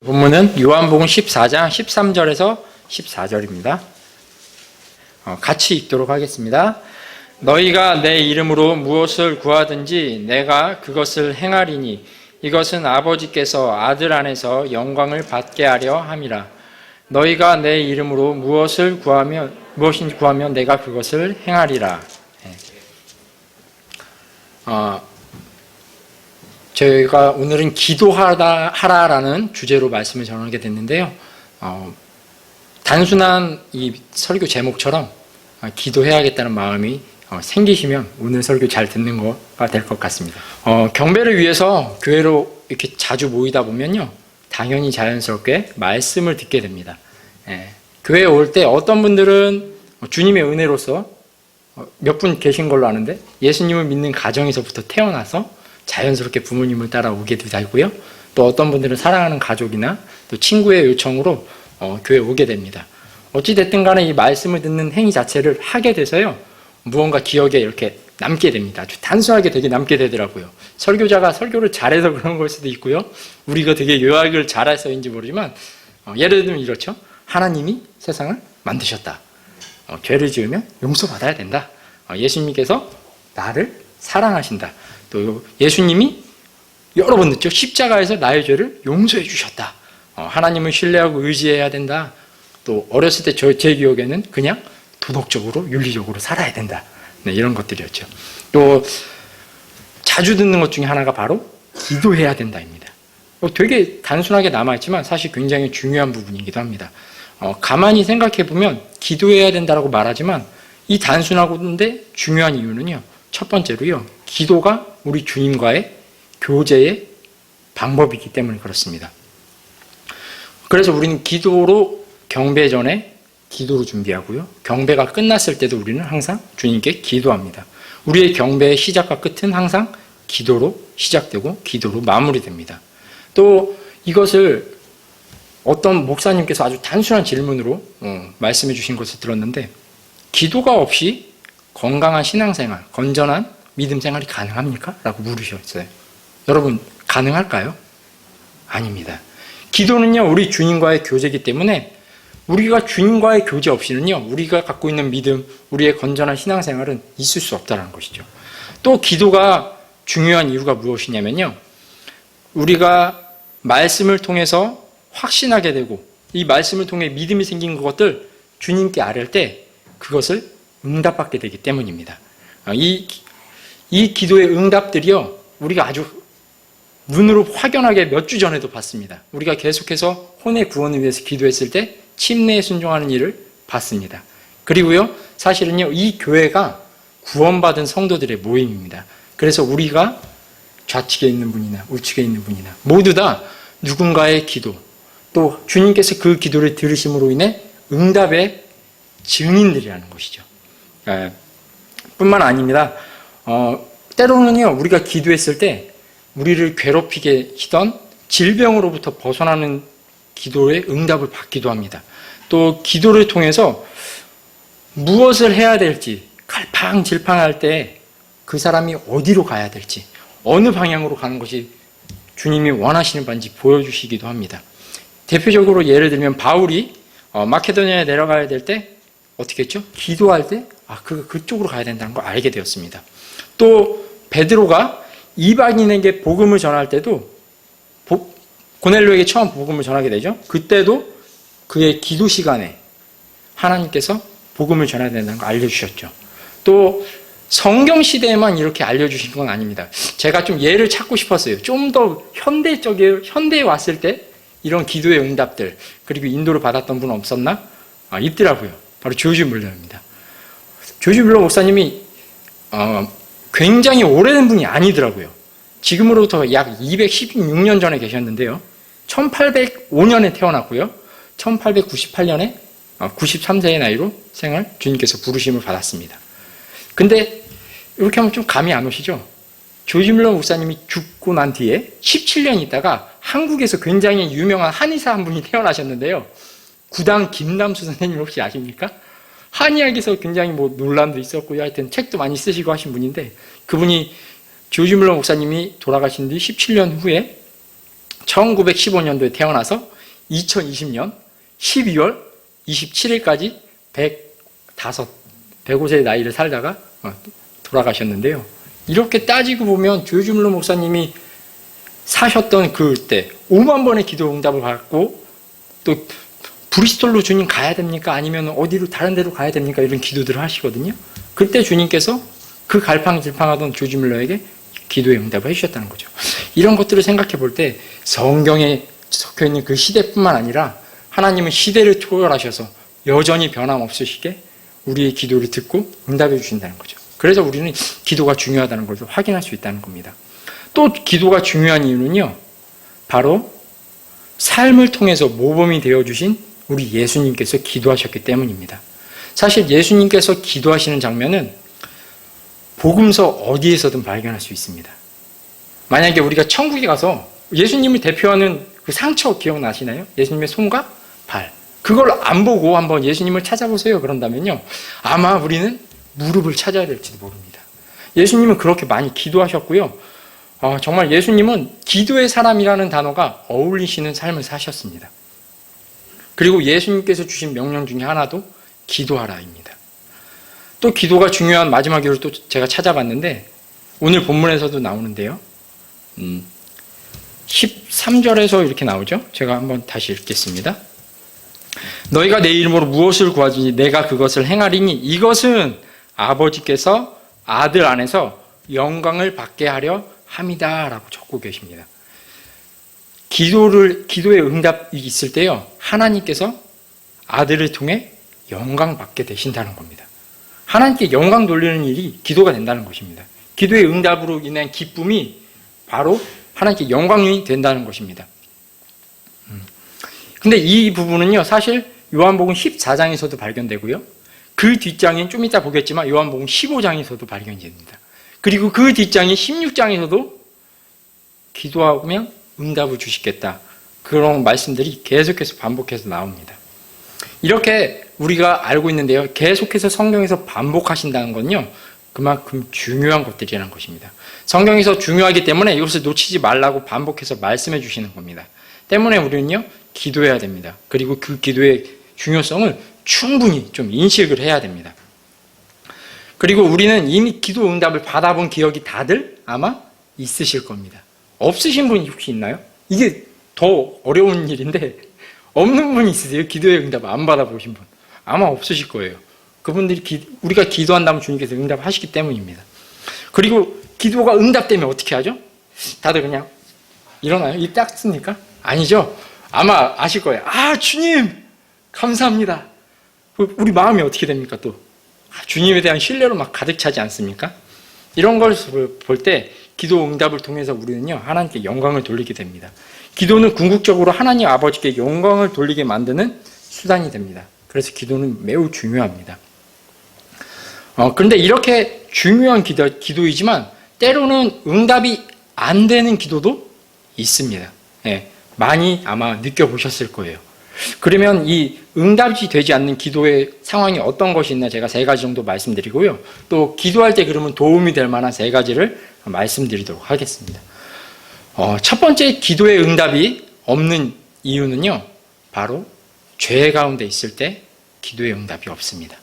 본문은 요한복음 14장 13절에서 14절입니다. 같이 읽도록 하겠습니다. 너희가 내 이름으로 무엇을 구하든지 내가 그것을 행하리니 이것은 아버지께서 아들 안에서 영광을 받게 하려 함이라. 너희가 내 이름으로 무엇인지 구하면 내가 그것을 행하리라. 저희가 오늘은 기도하라라는 주제로 말씀을 전하게 됐는데요. 단순한 이 설교 제목처럼 기도해야겠다는 마음이 생기시면 오늘 설교 잘 듣는 거가 될 것 같습니다. 경배를 위해서 교회로 이렇게 자주 모이다 보면요, 당연히 자연스럽게 말씀을 듣게 됩니다. 교회에 올 때 어떤 분들은 주님의 은혜로서 몇 분 계신 걸로 아는데 예수님을 믿는 가정에서부터 태어나서 자연스럽게 부모님을 따라오게도 되고요. 또 어떤 분들은 사랑하는 가족이나 또 친구의 요청으로 교회에 오게 됩니다. 어찌됐든 간에 이 말씀을 듣는 행위 자체를 하게 돼서요, 무언가 기억에 이렇게 남게 됩니다. 아주 단순하게 되게 남게 되더라고요. 설교자가 설교를 잘해서 그런 걸 수도 있고요, 우리가 되게 요약을 잘해서인지 모르지만 예를 들면 이렇죠. 하나님이 세상을 만드셨다. 죄를 지으면 용서받아야 된다. 예수님께서 나를 사랑하신다. 또 예수님이 여러 번 듣죠. 십자가에서 나의 죄를 용서해 주셨다. 하나님을 신뢰하고 의지해야 된다. 또 어렸을 때 제 기억에는 그냥 도덕적으로 윤리적으로 살아야 된다. 네, 이런 것들이었죠. 또 자주 듣는 것 중에 하나가 바로 기도해야 된다입니다. 되게 단순하게 남아있지만 사실 굉장히 중요한 부분이기도 합니다. 가만히 생각해 보면 기도해야 된다라고 말하지만 이 단순하고인데 중요한 이유는요, 첫 번째로요, 기도가 우리 주님과의 교제의 방법이기 때문에 그렇습니다. 그래서 우리는 기도로 경배 전에 기도로 준비하고요, 경배가 끝났을 때도 우리는 항상 주님께 기도합니다. 우리의 경배의 시작과 끝은 항상 기도로 시작되고 기도로 마무리됩니다. 또 이것을 어떤 목사님께서 아주 단순한 질문으로 말씀해 주신 것을 들었는데, 기도가 없이 건강한 신앙생활, 건전한 믿음 생활이 가능합니까? 라고 물으셨어요. 여러분, 가능할까요? 아닙니다. 기도는요, 우리 주님과의 교제이기 때문에 우리가 주님과의 교제 없이는요, 우리가 갖고 있는 믿음, 우리의 건전한 신앙생활은 있을 수 없다는 것이죠. 또 기도가 중요한 이유가 무엇이냐면요, 우리가 말씀을 통해서 확신하게 되고 이 말씀을 통해 믿음이 생긴 것들 주님께 아뢰 때 그것을 응답받게 되기 때문입니다. 이 기도의 응답들이요, 우리가 아주 눈으로 확연하게 몇 주 전에도 봤습니다. 우리가 계속해서 혼의 구원을 위해서 기도했을 때 침례에 순종하는 일을 봤습니다. 그리고요, 사실은요, 이 교회가 구원받은 성도들의 모임입니다. 그래서 우리가 좌측에 있는 분이나 우측에 있는 분이나 모두 다 누군가의 기도, 또 주님께서 그 기도를 들으심으로 인해 응답의 증인들이라는 것이죠. 뿐만 아닙니다. 때로는요, 우리가 기도했을 때 우리를 괴롭히게 하던 질병으로부터 벗어나는 기도의 응답을 받기도 합니다. 또 기도를 통해서 무엇을 해야 될지 갈팡질팡할 때 그 사람이 어디로 가야 될지, 어느 방향으로 가는 것이 주님이 원하시는 바인지 보여주시기도 합니다. 대표적으로 예를 들면 바울이 마케도니아에 내려가야 될 때 어떻게 했죠? 기도할 때 그쪽으로 가야 된다는 걸 알게 되었습니다. 또 베드로가 이방인에게 복음을 전할 때도 고넬료에게 처음 복음을 전하게 되죠. 그때도 그의 기도 시간에 하나님께서 복음을 전해야 된다는 걸 알려주셨죠. 또 성경 시대에만 이렇게 알려주신 건 아닙니다. 제가 좀 예를 찾고 싶었어요. 좀 더 현대에 왔을 때 이런 기도의 응답들, 그리고 인도를 받았던 분은 없었나? 있더라고요. 바로 조지 뮬러입니다. 조지 뮬러 목사님이 굉장히 오래된 분이 아니더라고요. 지금으로부터 약 216년 전에 계셨는데요. 1805년에 태어났고요. 1898년에 93세의 나이로 주님께서 부르심을 받았습니다. 근데 이렇게 하면 좀 감이 안 오시죠? 조지 뮬러 목사님이 죽고 난 뒤에 17년 있다가 한국에서 굉장히 유명한 한의사 한 분이 태어나셨는데요. 구당 김남수 선생님 혹시 아십니까? 한의학에서 굉장히 논란도 있었고요. 하여튼 책도 많이 쓰시고 하신 분인데, 그분이 조지 뮬러 목사님이 돌아가신 뒤 17년 후에 1915년도에 태어나서 2020년 12월 27일까지 105세 나이를 살다가 돌아가셨는데요. 이렇게 따지고 보면 조유주 목사님이 사셨던 그때 5만 번의 기도 응답을 받고, 또 브리스톨로 주님 가야 됩니까? 아니면 어디로 다른 데로 가야 됩니까? 이런 기도들을 하시거든요. 그때 주님께서 그 갈팡질팡하던 조지 밀러에게 기도의 응답을 해주셨다는 거죠. 이런 것들을 생각해 볼 때 성경에 적혀 있는 그 시대뿐만 아니라 하나님은 시대를 초월하셔서 여전히 변함없으시게 우리의 기도를 듣고 응답해 주신다는 거죠. 그래서 우리는 기도가 중요하다는 것을 확인할 수 있다는 겁니다. 또 기도가 중요한 이유는요, 바로 삶을 통해서 모범이 되어주신 우리 예수님께서 기도하셨기 때문입니다. 사실 예수님께서 기도하시는 장면은 복음서 어디에서든 발견할 수 있습니다. 만약에 우리가 천국에 가서 예수님을 대표하는 그 상처 기억나시나요? 예수님의 손과 발. 그걸 안 보고 한번 예수님을 찾아보세요. 그런다면요, 아마 우리는 무릎을 찾아야 될지도 모릅니다. 예수님은 그렇게 많이 기도하셨고요. 정말 예수님은 기도의 사람이라는 단어가 어울리시는 삶을 사셨습니다. 그리고 예수님께서 주신 명령 중에 하나도 기도하라입니다. 또 기도가 중요한 마지막 이유를 또 제가 찾아봤는데 오늘 본문에서도 나오는데요. 13절에서 이렇게 나오죠. 제가 한번 다시 읽겠습니다. 너희가 내 이름으로 무엇을 구하든지 내가 그것을 행하리니 이것은 아버지께서 아들 안에서 영광을 받게 하려 함이다 라고 적고 계십니다. 기도의 응답이 있을 때요, 하나님께서 아들을 통해 영광 받게 되신다는 겁니다. 하나님께 영광 돌리는 일이 기도가 된다는 것입니다. 기도의 응답으로 인한 기쁨이 바로 하나님께 영광이 된다는 것입니다. 근데 이 부분은요, 사실 요한복음 14장에서도 발견되고요, 그 뒷장인 좀 이따 보겠지만 요한복음 15장에서도 발견이 됩니다. 그리고 그 뒷장인 16장에서도 기도하면 응답을 주시겠다, 그런 말씀들이 계속해서 반복해서 나옵니다. 이렇게 우리가 알고 있는데요, 계속해서 성경에서 반복하신다는 건요, 그만큼 중요한 것들이라는 것입니다. 성경에서 중요하기 때문에 이것을 놓치지 말라고 반복해서 말씀해 주시는 겁니다. 때문에 우리는요, 기도해야 됩니다. 그리고 그 기도의 중요성을 충분히 좀 인식을 해야 됩니다. 그리고 우리는 이미 기도 응답을 받아본 기억이 다들 아마 있으실 겁니다. 없으신 분이 혹시 있나요? 이게 더 어려운 일인데 없는 분이 있으세요? 기도의 응답 안 받아보신 분. 아마 없으실 거예요. 그분들이 우리가 기도한다면 주님께서 응답하시기 때문입니다. 그리고 기도가 응답되면 어떻게 하죠? 다들 그냥 일어나요? 입 딱 씁니까? 아니죠. 아마 아실 거예요. 아, 주님 감사합니다. 우리 마음이 어떻게 됩니까? 또 주님에 대한 신뢰로 막 가득 차지 않습니까? 이런 걸 볼 때 기도 응답을 통해서 우리는요, 하나님께 영광을 돌리게 됩니다. 기도는 궁극적으로 하나님 아버지께 영광을 돌리게 만드는 수단이 됩니다. 그래서 기도는 매우 중요합니다. 그런데 이렇게 중요한 기도이지만 때로는 응답이 안 되는 기도도 있습니다. 예, 많이 아마 느껴보셨을 거예요. 그러면 이 응답이 되지 않는 기도의 상황이 어떤 것이 있나 제가 3가지 정도 말씀드리고요. 또 기도할 때 그러면 도움이 될 만한 3가지를 말씀드리도록 하겠습니다. 첫 번째 기도의 응답이 없는 이유는요, 바로 죄 가운데 있을 때 기도의 응답이 없습니다.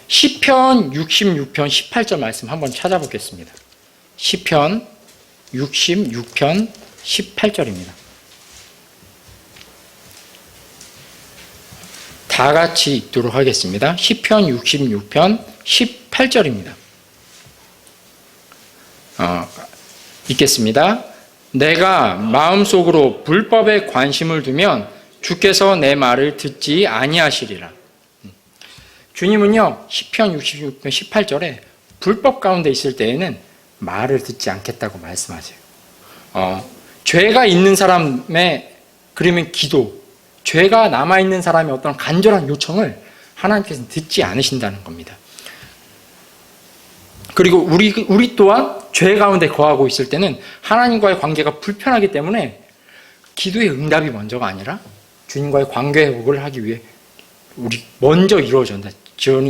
시편 66편 18절 말씀 한번 찾아보겠습니다. 시편 66편 18절입니다. 다 같이 읽도록 하겠습니다. 시편 66편 18절입니다. 읽겠습니다. 내가 마음속으로 불법에 관심을 두면 주께서 내 말을 듣지 아니하시리라. 주님은요, 시편 66편 18절에 불법 가운데 있을 때에는 말을 듣지 않겠다고 말씀하세요. 죄가 있는 사람의 그러면 기도, 죄가 남아있는 사람의 어떤 간절한 요청을 하나님께서는 듣지 않으신다는 겁니다. 그리고 우리 또한 죄 가운데 거하고 있을 때는 하나님과의 관계가 불편하기 때문에 기도의 응답이 먼저가 아니라 주님과의 관계 회복을 하기 위해 우리 먼저 이루어지는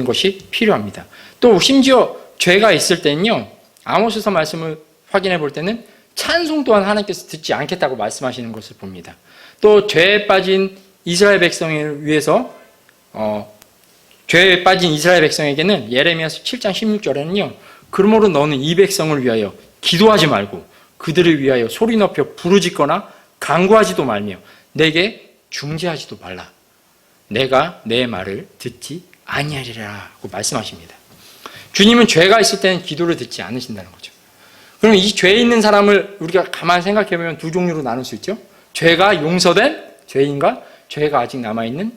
것이 필요합니다. 또 심지어 죄가 있을 때는요, 아모스서 말씀을 확인해 볼 때는 찬송 또한 하나님께서 듣지 않겠다고 말씀하시는 것을 봅니다. 또 죄에 빠진 이스라엘 백성을 위해서 죄에 빠진 이스라엘 백성에게는 예레미야서 7장 16절에는요. 그러므로 너는 이 백성을 위하여 기도하지 말고 그들을 위하여 소리 높여 부르짖거나 간구하지도 말며 내게 중재하지도 말라. 내가 내 말을 듣지 아니하리라고 말씀하십니다. 주님은 죄가 있을 때는 기도를 듣지 않으신다는 거죠. 그럼 이 죄에 있는 사람을 우리가 가만히 생각해 보면 두 종류로 나눌 수 있죠. 죄가 용서된 죄인과 죄가 아직 남아있는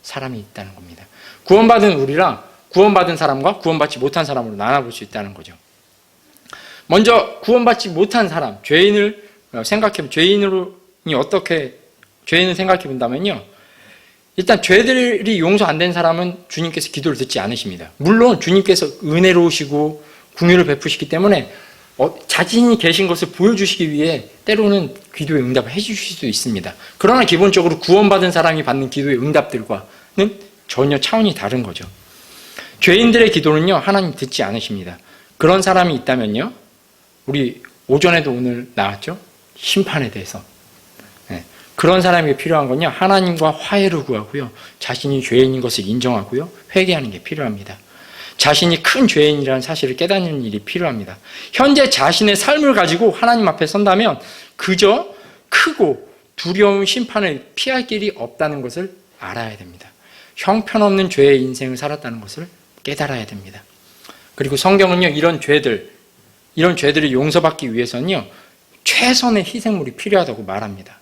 사람이 있다는 겁니다. 구원받은 우리랑 구원받은 사람과 구원받지 못한 사람으로 나눠볼 수 있다는 거죠. 먼저 구원받지 못한 사람, 죄인을 생각해보면 죄인을 생각해 본다면요. 일단 죄들이 용서 안 된 사람은 주님께서 기도를 듣지 않으십니다. 물론 주님께서 은혜로우시고 긍휼을 베푸시기 때문에 자신이 계신 것을 보여주시기 위해 때로는 기도의 응답을 해주실 수도 있습니다. 그러나 기본적으로 구원받은 사람이 받는 기도의 응답들과는 전혀 차원이 다른 거죠. 죄인들의 기도는요, 하나님 듣지 않으십니다. 그런 사람이 있다면요, 우리 오전에도 오늘 나왔죠? 심판에 대해서. 그런 사람에게 필요한 건요, 하나님과 화해를 구하고요, 자신이 죄인인 것을 인정하고요, 회개하는 게 필요합니다. 자신이 큰 죄인이라는 사실을 깨닫는 일이 필요합니다. 현재 자신의 삶을 가지고 하나님 앞에 선다면 그저 크고 두려운 심판을 피할 길이 없다는 것을 알아야 됩니다. 형편없는 죄의 인생을 살았다는 것을 깨달아야 됩니다. 그리고 성경은요, 이런 죄들을 용서받기 위해서는요, 최선의 희생물이 필요하다고 말합니다.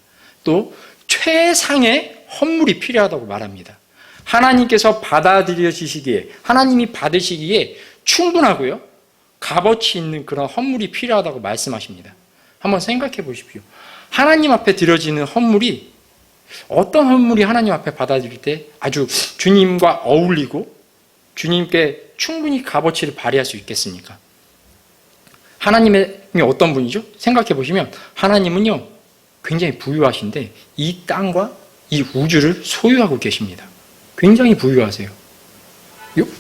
또 최상의 헌물이 필요하다고 말합니다. 하나님께서 받아들여지시기에, 하나님이 받으시기에 충분하고요, 값어치 있는 그런 헌물이 필요하다고 말씀하십니다. 한번 생각해 보십시오. 하나님 앞에 드려지는 헌물이, 어떤 헌물이 하나님 앞에 받아들일 때 아주 주님과 어울리고 주님께 충분히 값어치를 발휘할 수 있겠습니까? 하나님이 어떤 분이죠? 생각해 보시면 하나님은요, 굉장히 부유하신데 이 땅과 이 우주를 소유하고 계십니다. 굉장히 부유하세요.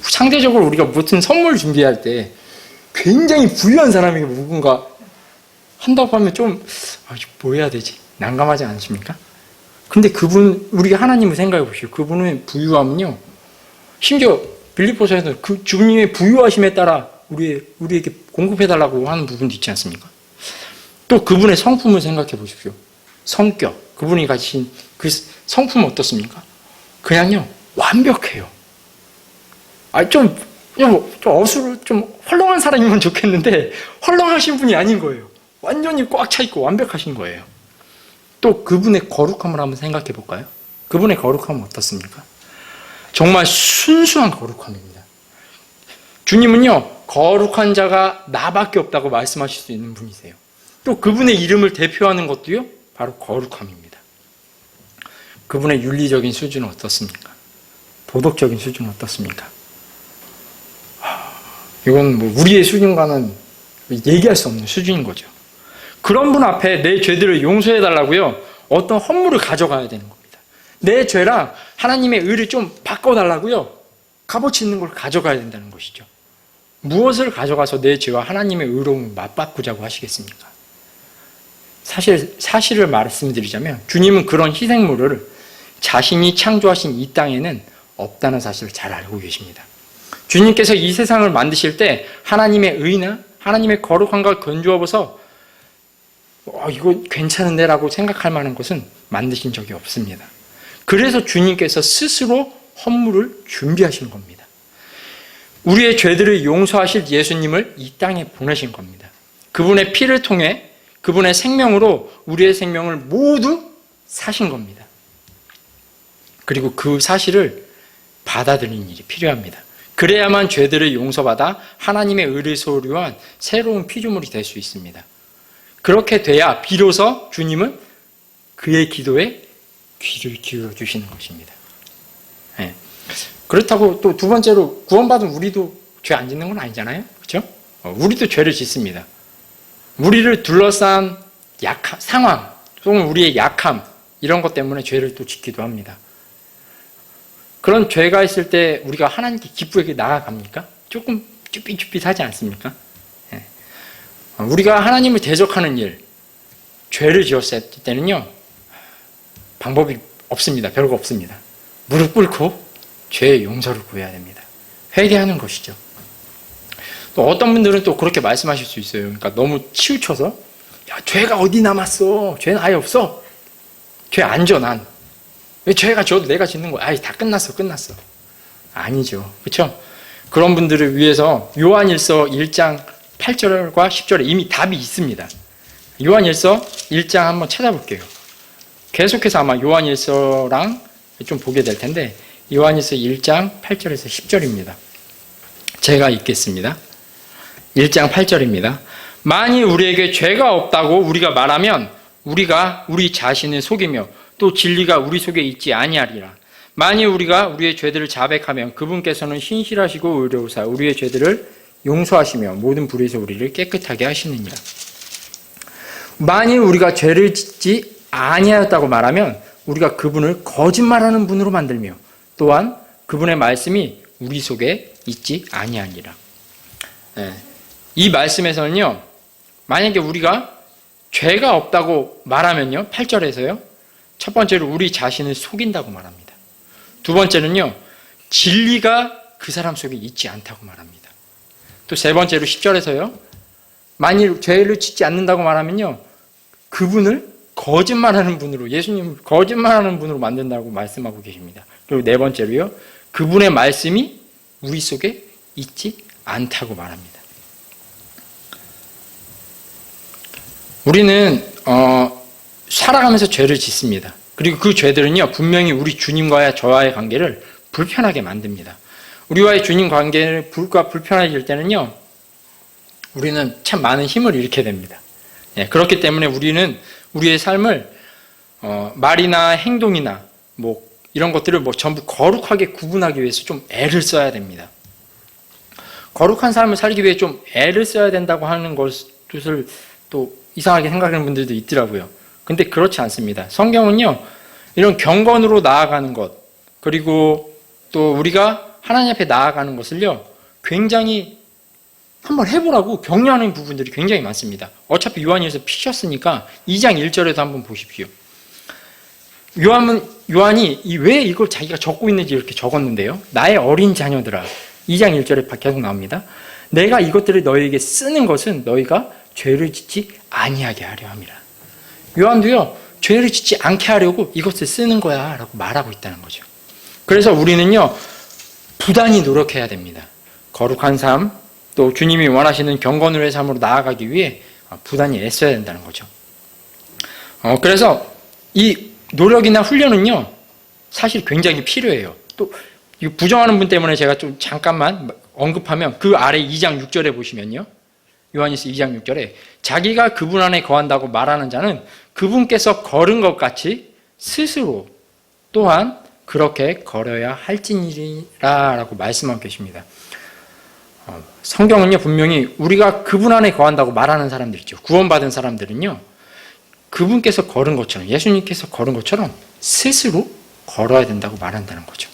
상대적으로 우리가 무슨 선물 준비할 때 굉장히 부유한 사람에게 누군가 한다고 하면 좀 뭐 해야 되지? 난감하지 않으십니까? 근데 우리가 하나님을 생각해 보십시오. 그분의 부유함은요, 심지어 빌립보서에서 그 주님의 부유하심에 따라 우리에게 공급해달라고 하는 부분도 있지 않습니까? 또 그분의 성품을 생각해 보십시오. 성격, 그분이 가진 그 성품은 어떻습니까? 그냥요, 완벽해요. 좀 헐렁한 사람이면 좋겠는데, 헐렁하신 분이 아닌 거예요. 완전히 꽉 차있고 완벽하신 거예요. 또 그분의 거룩함을 한번 생각해 볼까요? 그분의 거룩함은 어떻습니까? 정말 순수한 거룩함입니다. 주님은요, 거룩한 자가 나밖에 없다고 말씀하실 수 있는 분이세요. 또 그분의 이름을 대표하는 것도요, 바로 거룩함입니다. 그분의 윤리적인 수준은 어떻습니까? 도덕적인 수준은 어떻습니까? 이건 우리의 수준과는 얘기할 수 없는 수준인 거죠. 그런 분 앞에 내 죄들을 용서해달라고요, 어떤 헌물을 가져가야 되는 겁니다. 내 죄랑 하나님의 의를 좀 바꿔달라고요, 값어치 있는 걸 가져가야 된다는 것이죠. 무엇을 가져가서 내 죄와 하나님의 의로움을 맞바꾸자고 하시겠습니까? 사실을 말씀드리자면 주님은 그런 희생물을 자신이 창조하신 이 땅에는 없다는 사실을 잘 알고 계십니다. 주님께서 이 세상을 만드실 때 하나님의 의나 하나님의 거룩함과 건조하고서 이거 괜찮은데 라고 생각할 만한 것은 만드신 적이 없습니다. 그래서 주님께서 스스로 헌물을 준비하신 겁니다. 우리의 죄들을 용서하실 예수님을 이 땅에 보내신 겁니다. 그분의 피를 통해 그분의 생명으로 우리의 생명을 모두 사신 겁니다. 그리고 그 사실을 받아들이는 일이 필요합니다. 그래야만 죄들을 용서받아 하나님의 의를 소유한 새로운 피조물이 될 수 있습니다. 그렇게 돼야 비로소 주님은 그의 기도에 귀를 기울여 주시는 것입니다. 네. 그렇다고 또 두 번째로 구원받은 우리도 죄 안 짓는 건 아니잖아요. 그렇죠? 우리도 죄를 짓습니다. 우리를 둘러싼 상황 또는 우리의 약함 이런 것 때문에 죄를 또 짓기도 합니다. 그런 죄가 있을 때 우리가 하나님께 기쁘게 나아갑니까? 조금 쭈삣쭈삣하지 않습니까? 네. 우리가 하나님을 대적하는 일, 죄를 지었을 때는요, 방법이 없습니다. 별거 없습니다. 무릎 꿇고 죄의 용서를 구해야 됩니다. 회개하는 것이죠. 또 어떤 분들은 또 그렇게 말씀하실 수 있어요. 그러니까 너무 치우쳐서, 야, 죄가 어디 남았어? 죄는 아예 없어. 죄 안 져, 난. 왜 죄가 져도 내가 짓는 거야? 아이, 다 끝났어. 아니죠. 그렇죠? 그런 분들을 위해서 요한일서 1장 8절과 10절에 이미 답이 있습니다. 요한일서 1장 한번 찾아볼게요. 계속해서 아마 요한일서랑 좀 보게 될 텐데, 요한일서 1장 8절에서 10절입니다. 제가 읽겠습니다. 1장 8절입니다. 만일 우리에게 죄가 없다고 우리가 말하면 우리가 우리 자신을 속이며 또 진리가 우리 속에 있지 아니하리라. 만일 우리가 우리의 죄들을 자백하면 그분께서는 신실하시고 의로우사 우리의 죄들을 용서하시며 모든 불의에서 우리를 깨끗하게 하시느니라. 만일 우리가 죄를 짓지 아니하였다고 말하면 우리가 그분을 거짓말하는 분으로 만들며 또한 그분의 말씀이 우리 속에 있지 아니하니라. 이 말씀에서는요, 만약에 우리가 죄가 없다고 말하면요, 8절에서요, 첫 번째로 우리 자신을 속인다고 말합니다. 두 번째는요, 진리가 그 사람 속에 있지 않다고 말합니다. 또 세 번째로 10절에서요, 만일 죄를 짓지 않는다고 말하면요, 그분을 거짓말하는 분으로, 예수님을 거짓말하는 분으로 만든다고 말씀하고 계십니다. 그리고 네 번째로요, 그분의 말씀이 우리 속에 있지 않다고 말합니다. 우리는 살아가면서 죄를 짓습니다. 그리고 그 죄들은요, 분명히 우리 주님과의 저와의 관계를 불편하게 만듭니다. 우리와의 주님 관계가 불편해질 때는요, 우리는 참 많은 힘을 잃게 됩니다. 그렇기 때문에 우리는 우리의 삶을 말이나 행동이나 이런 것들을 전부 거룩하게 구분하기 위해서 좀 애를 써야 됩니다. 거룩한 삶을 살기 위해 좀 애를 써야 된다고 하는 것을 또 이상하게 생각하는 분들도 있더라고요. 근데 그렇지 않습니다. 성경은요, 이런 경건으로 나아가는 것, 그리고 또 우리가 하나님 앞에 나아가는 것을요, 굉장히 한번 해보라고 격려하는 부분들이 굉장히 많습니다. 어차피 요한일서 피셨으니까 2장 1절에도 한번 보십시오. 요한이 왜 이걸 자기가 적고 있는지 이렇게 적었는데요. 나의 어린 자녀들아, 2장 1절에 계속 나옵니다. 내가 이것들을 너희에게 쓰는 것은 너희가 죄를 짓지 아니하게 하려 함이라. 요한도요, 죄를 짓지 않게 하려고 이것을 쓰는 거야 라고 말하고 있다는 거죠. 그래서 우리는요, 부단히 노력해야 됩니다. 거룩한 삶, 또 주님이 원하시는 경건으로의 삶으로 나아가기 위해 부단히 애써야 된다는 거죠. 그래서 이 노력이나 훈련은요, 사실 굉장히 필요해요. 또 부정하는 분 때문에 제가 좀 잠깐만 언급하면 그 아래 2장 6절에 보시면요, 요한일서 2장 6절에 자기가 그분 안에 거한다고 말하는 자는 그분께서 걸은 것 같이 스스로 또한 그렇게 걸어야 할지니라 라고 말씀하고 계십니다. 성경은요, 분명히 우리가 그분 안에 거한다고 말하는 사람들 있죠. 구원받은 사람들은요, 그분께서 걸은 것처럼, 예수님께서 걸은 것처럼 스스로 걸어야 된다고 말한다는 거죠.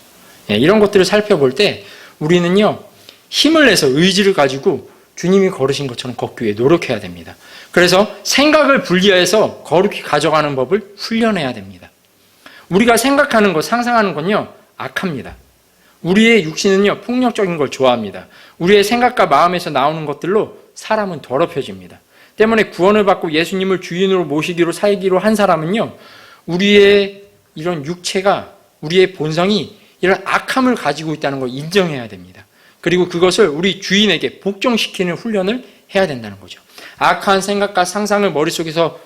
이런 것들을 살펴볼 때 우리는요, 힘을 내서 의지를 가지고 주님이 걸으신 것처럼 걷기 위해 노력해야 됩니다. 그래서 생각을 분리해서 거룩히 가져가는 법을 훈련해야 됩니다. 우리가 생각하는 것, 상상하는 건요, 악합니다. 우리의 육신은요, 폭력적인 걸 좋아합니다. 우리의 생각과 마음에서 나오는 것들로 사람은 더럽혀집니다. 때문에 구원을 받고 예수님을 주인으로 모시기로 살기로 한 사람은요, 우리의 이런 육체가, 우리의 본성이 이런 악함을 가지고 있다는 걸 인정해야 됩니다. 그리고 그것을 우리 주인에게 복종시키는 훈련을 해야 된다는 거죠. 악한 생각과 상상을 머릿속에서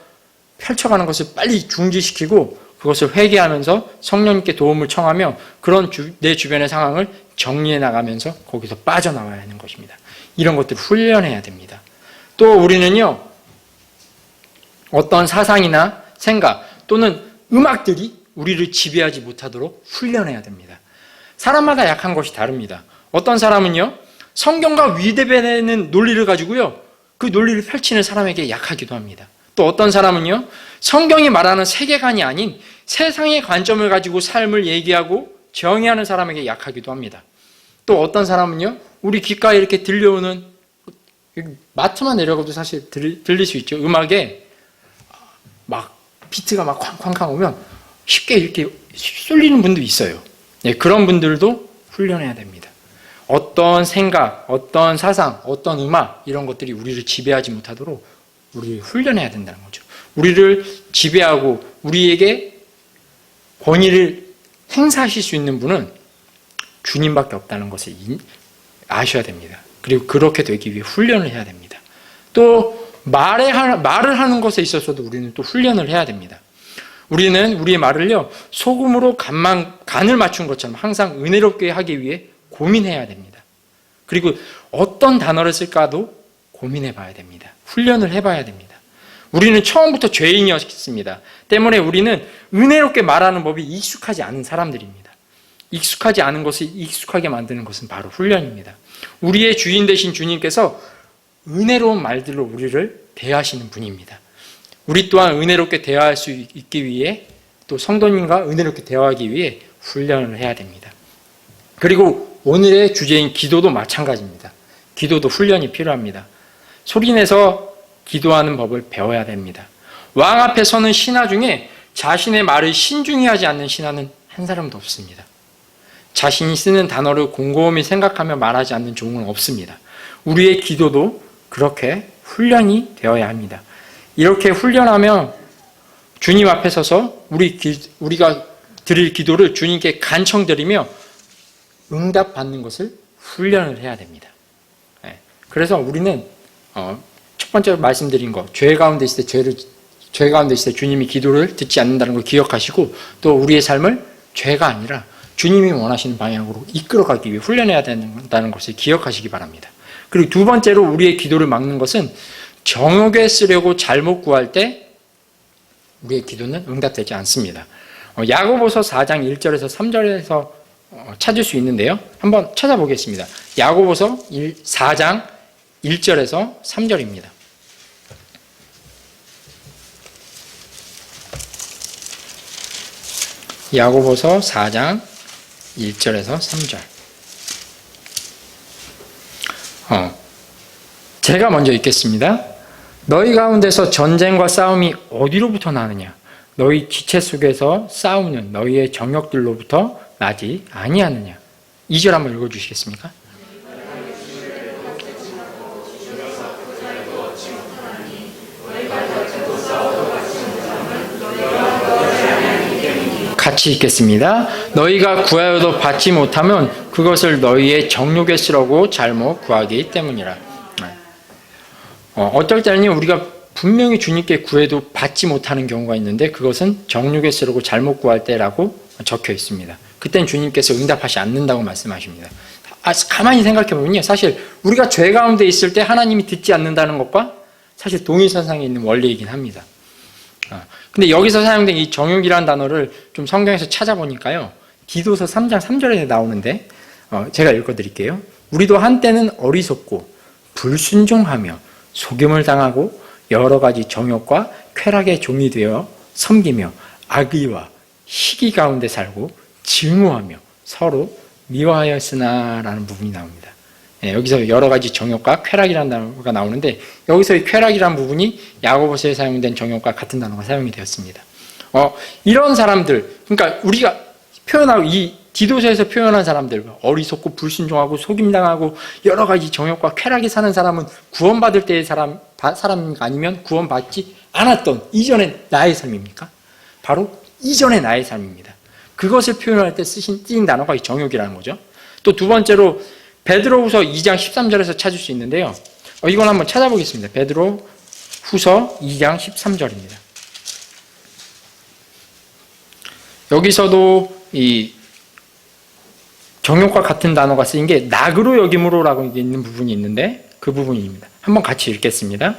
펼쳐가는 것을 빨리 중지시키고 그것을 회개하면서 성령님께 도움을 청하며 그런 내 주변의 상황을 정리해 나가면서 거기서 빠져나와야 하는 것입니다. 이런 것들을 훈련해야 됩니다. 또 우리는요, 어떤 사상이나 생각 또는 음악들이 우리를 지배하지 못하도록 훈련해야 됩니다. 사람마다 약한 것이 다릅니다. 어떤 사람은요, 성경과 위대되는 논리를 가지고요, 그 논리를 펼치는 사람에게 약하기도 합니다. 또 어떤 사람은요, 성경이 말하는 세계관이 아닌 세상의 관점을 가지고 삶을 얘기하고 정의하는 사람에게 약하기도 합니다. 또 어떤 사람은요, 우리 귓가에 이렇게 들려오는 마트만 내려가도 사실 들릴 수 있죠. 음악에 막 비트가 막 쾅쾅쾅 오면 쉽게 이렇게 쏠리는 분도 있어요. 네, 그런 분들도 훈련해야 됩니다. 어떤 생각, 어떤 사상, 어떤 음악 이런 것들이 우리를 지배하지 못하도록 우리를 훈련해야 된다는 거죠. 우리를 지배하고 우리에게 권위를 행사하실 수 있는 분은 주님밖에 없다는 것을 아셔야 됩니다. 그리고 그렇게 되기 위해 훈련을 해야 됩니다. 또 말을 하는 것에 있어서도 우리는 또 훈련을 해야 됩니다. 우리는 우리의 말을요, 소금으로 간을 맞춘 것처럼 항상 은혜롭게 하기 위해 고민해야 됩니다. 그리고 어떤 단어를 쓸까도 고민해 봐야 됩니다. 훈련을 해봐야 됩니다. 우리는 처음부터 죄인이었습니다. 때문에 우리는 은혜롭게 말하는 법이 익숙하지 않은 사람들입니다. 익숙하지 않은 것을 익숙하게 만드는 것은 바로 훈련입니다. 우리의 주인 되신 주님께서 은혜로운 말들로 우리를 대하시는 분입니다. 우리 또한 은혜롭게 대화할 수 있기 위해 또 성도님과 은혜롭게 대화하기 위해 훈련을 해야 됩니다. 그리고 오늘의 주제인 기도도 마찬가지입니다. 기도도 훈련이 필요합니다. 소리내서 기도하는 법을 배워야 됩니다. 왕 앞에 서는 신하 중에 자신의 말을 신중히 하지 않는 신하는 한 사람도 없습니다. 자신이 쓰는 단어를 곰곰이 생각하며 말하지 않는 종은 없습니다. 우리의 기도도 그렇게 훈련이 되어야 합니다. 이렇게 훈련하면 주님 앞에 서서 우리가 드릴 기도를 주님께 간청드리며 응답받는 것을 훈련을 해야 됩니다. 그래서 우리는 첫 번째로 말씀드린 것, 죄 가운데 있을 때 주님이 기도를 듣지 않는다는 걸 기억하시고 또 우리의 삶을 죄가 아니라 주님이 원하시는 방향으로 이끌어가기 위해 훈련해야 된다는 것을 기억하시기 바랍니다. 그리고 두 번째로 우리의 기도를 막는 것은 정욕에 쓰려고 잘못 구할 때 우리의 기도는 응답되지 않습니다. 야고보서 4장 1절에서 3절에서 찾을 수 있는데요. 한번 찾아보겠습니다. 야고보서 4장 1절에서 3절입니다. 야고보서 4장 1절에서 3절. 제가 먼저 읽겠습니다. 너희 가운데서 전쟁과 싸움이 어디로부터 나느냐? 너희 지체 속에서 싸우는 너희의 정욕들로부터 나지 아니하느냐? 2절 한번 읽어주시겠습니까? 같이 읽겠습니다. 너희가 구하여도 받지 못하면 그것을 너희의 정욕에 쓰려고 잘못 구하기 때문이라. 어떨 때는 우리가 분명히 주님께 구해도 받지 못하는 경우가 있는데 그것은 정욕에 쓰려고 잘못 구할 때라고 적혀 있습니다. 그때는 주님께서 응답하지 않는다고 말씀하십니다. 가만히 생각해보면요, 사실 우리가 죄 가운데 있을 때 하나님이 듣지 않는다는 것과 사실 동일선상에 있는 원리이긴 합니다. 근데 여기서 사용된 이 정욕이라는 단어를 좀 성경에서 찾아보니까요, 디도서 3장 3절에 나오는데 제가 읽어드릴게요. 우리도 한때는 어리석고 불순종하며 속임을 당하고 여러 가지 정욕과 쾌락의 종이 되어 섬기며 악의와 시기 가운데 살고 증오하며 서로 미워하였으나 라는 부분이 나옵니다. 여기서 여러 가지 정욕과 쾌락이라는 단어가 나오는데 여기서 이 쾌락이라는 부분이 야고보서에 사용된 정욕과 같은 단어가 사용이 되었습니다. 이런 사람들, 그러니까 우리가 표현하고 이 디도서에서 표현한 사람들, 어리석고 불순종하고 속임당하고 여러 가지 정욕과 쾌락이 사는 사람은 구원받을 때의 사람입니까? 아니면 구원받지 않았던 이전의 나의 삶입니까? 바로 이전의 나의 삶입니다. 그것을 표현할 때 쓰인 단어가 이 정욕이라는 거죠. 또 두 번째로 베드로후서 2장 13절에서 찾을 수 있는데요. 이건 한번 찾아보겠습니다. 베드로후서 2장 13절입니다. 여기서도 이 정욕과 같은 단어가 쓰인 게 낙으로 여김으로라고 있는 부분이 있는데 그 부분입니다. 한번 같이 읽겠습니다.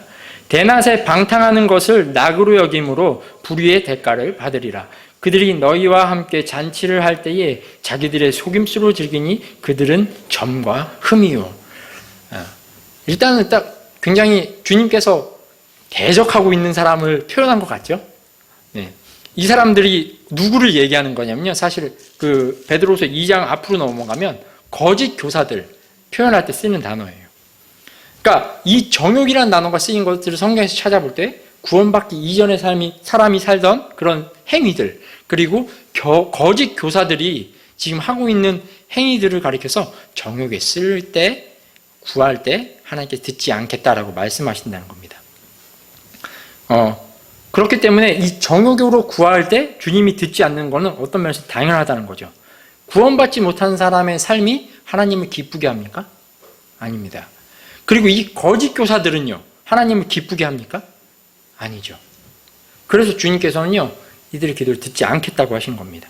대낮에 방탕하는 것을 낙으로 여김으로 불의의 대가를 받으리라. 그들이 너희와 함께 잔치를 할 때에 자기들의 속임수로 즐기니 그들은 점과 흠이요. 일단은 딱 굉장히 주님께서 대적하고 있는 사람을 표현한 것 같죠? 네. 이 사람들이 누구를 얘기하는 거냐면요. 사실 그 베드로서 2장 앞으로 넘어가면 거짓 교사들 표현할 때 쓰는 단어예요. 그러니까 이 정욕이라는 단어가 쓰인 것들을 성경에서 찾아볼 때 구원받기 이전의 사람이 살던 그런 행위들, 그리고 거짓 교사들이 지금 하고 있는 행위들을 가리켜서 정욕에 쓸 때, 구할 때 하나님께 듣지 않겠다라고 말씀하신다는 겁니다. 그렇기 때문에 이 정욕으로 구할 때 주님이 듣지 않는 것은 어떤 면에서 당연하다는 거죠. 구원받지 못한 사람의 삶이 하나님을 기쁘게 합니까? 아닙니다. 그리고 이 거짓 교사들은요, 하나님을 기쁘게 합니까? 아니죠. 그래서 주님께서는요, 이들의 기도를 듣지 않겠다고 하신 겁니다.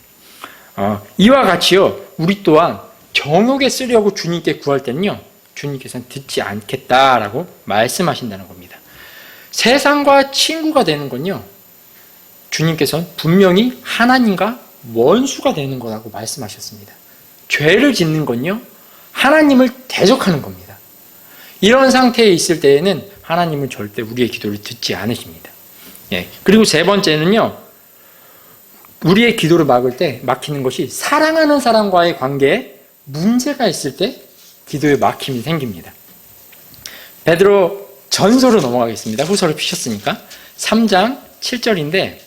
이와 같이요, 우리 또한 정욕에 쓰려고 주님께 구할 때는요, 주님께서는 듣지 않겠다라고 말씀하신다는 겁니다. 세상과 친구가 되는 건요, 주님께서는 분명히 하나님과 원수가 되는 거라고 말씀하셨습니다. 죄를 짓는 건요, 하나님을 대적하는 겁니다. 이런 상태에 있을 때에는 하나님은 절대 우리의 기도를 듣지 않으십니다. 예. 그리고 세 번째는요, 우리의 기도를 막히는 것이 사랑하는 사람과의 관계에 문제가 있을 때 기도에 막힘이 생깁니다. 베드로 전서로 넘어가겠습니다. 후서를 피셨으니까. 3장 7절인데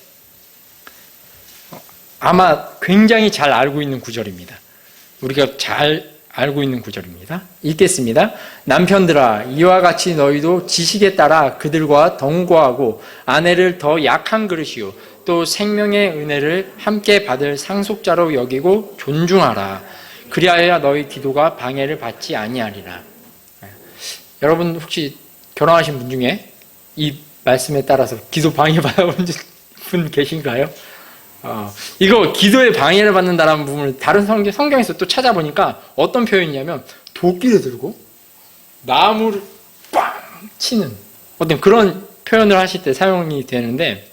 아마 굉장히 잘 알고 있는 구절입니다. 우리가 잘 알고 있는 구절입니다. 읽겠습니다. 남편들아, 이와 같이 너희도 지식에 따라 그들과 동거하고 아내를 더 약한 그릇이요 또 생명의 은혜를 함께 받을 상속자로 여기고 존중하라. 그리하여 너희 기도가 방해를 받지 아니하리라. 여러분 혹시 결혼하신 분 중에 이 말씀에 따라서 기도 방해 받아본 분 계신가요? 이거 기도에 방해를 받는다는 부분을 다른 성경에서 또 찾아보니까 어떤 표현이냐면 도끼를 들고 나무를 꽝 치는 어떤 그런 표현을 하실 때 사용이 되는데,